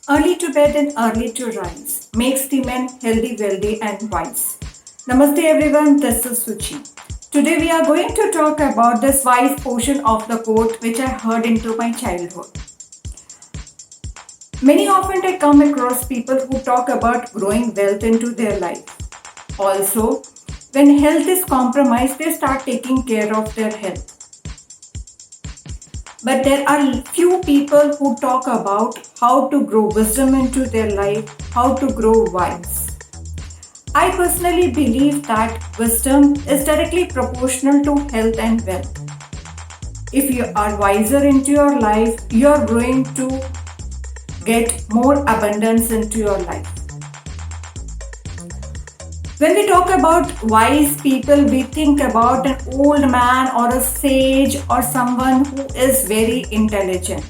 Early to bed and early to rise makes the man healthy, wealthy, and wise. Namaste, everyone. This is Suchi. Today, we are going to talk about this wise portion of the quote which I heard into my childhood. Many often I come across people who talk about growing wealth into their life. Also, when health is compromised, they start taking care of their health. But there are few people who talk about how to grow wisdom into their life, how to grow wise. I personally believe that wisdom is directly proportional to health and wealth. If you are wiser into your life, you are going to get more abundance into your life. When we talk about wise people, we think about an old man or a sage or someone who is very intelligent.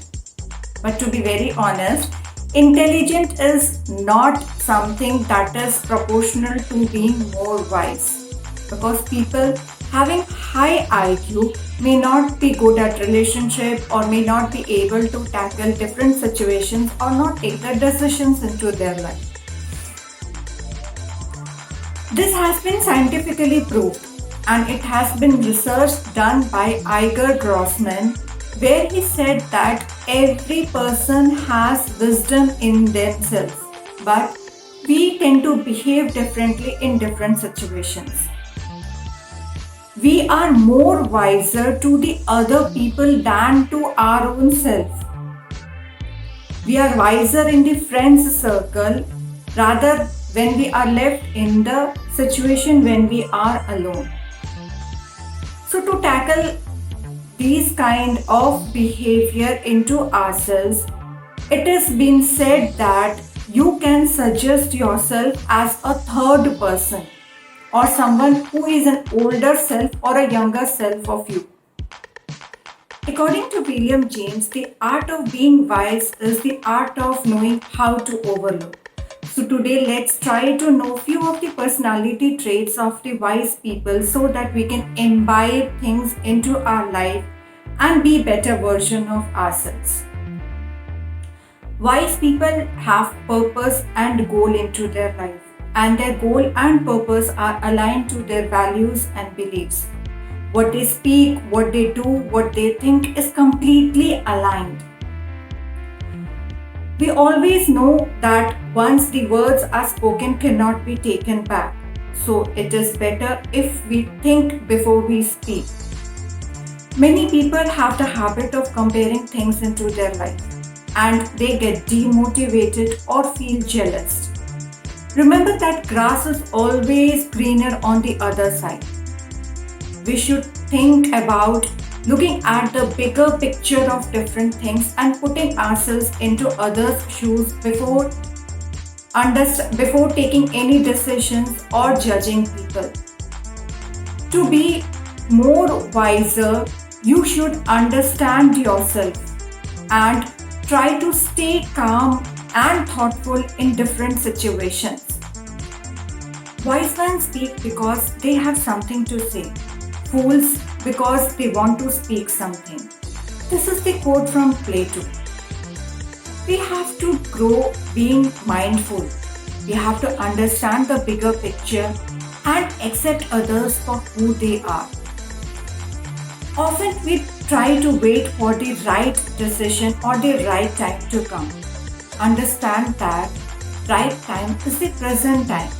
But to be very honest, intelligent is not something that is proportional to being more wise. Because people having high IQ may not be good at relationship or may not be able to tackle different situations or not take the decisions into their life. This has been scientifically proved and it has been research done by Iger Grossman where he said that every person has wisdom in themselves but we tend to behave differently in different situations. We are more wiser to the other people than to our own self. We are wiser in the friends circle rather when we are left in the situation when we are alone. So to tackle these kind of behavior into ourselves, it has been said that you can suggest yourself as a third person or someone who is an older self or a younger self of you. According to William James, the art of being wise is the art of knowing how to overlook. So today let's try to know few of the personality traits of the wise people so that we can imbibe things into our life and be better version of ourselves. Wise people have purpose and goal into their life and their goal and purpose are aligned to their values and beliefs. What they speak, what they do, what they think is completely aligned. We always know that once the words are spoken cannot be taken back. So it is better if we think before we speak. Many people have the habit of comparing things into their life and they get demotivated or feel jealous. Remember that grass is always greener on the other side. We should think about looking at the bigger picture of different things and putting ourselves into others' shoes before taking any decisions or judging people. To be more wiser, you should understand yourself and try to stay calm and thoughtful in different situations. Wise men speak because they have something to say. Fools because they want to speak something. This is the quote from Plato. We have to grow being mindful. We have to understand the bigger picture and accept others for who they are. Often we try to wait for the right decision or the right time to come. Understand that right time is the present time.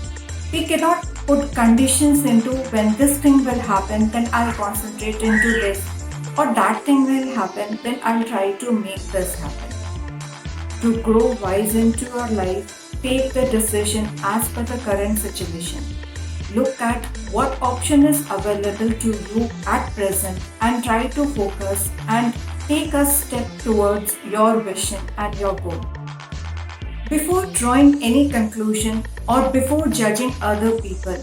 We cannot put conditions into when this thing will happen, then I'll concentrate into this, or that thing will happen, then I'll try to make this happen. To grow wise into your life, take the decision as per the current situation. Look at what option is available to you at present and try to focus and take a step towards your vision and your goal. Before drawing any conclusion or before judging other people,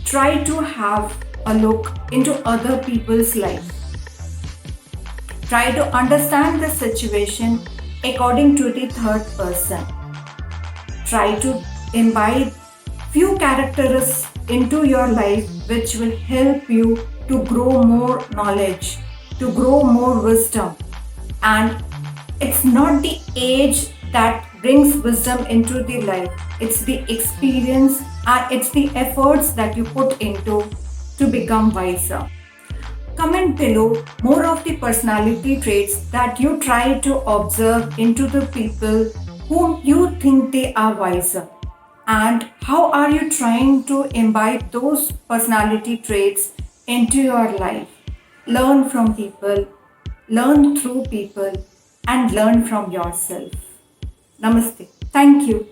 try to have a look into other people's life. Try to understand the situation according to the third person. Try to imbibe few characteristics into your life which will help you to grow more knowledge, to grow more wisdom. And it's not the age that brings wisdom into the life. It's the experience and it's the efforts that you put into to become wiser. Comment below more of the personality traits that you try to observe into the people whom you think they are wiser. And how are you trying to imbibe those personality traits into your life? Learn from people, learn through people, and learn from yourself. Namaste. Thank you.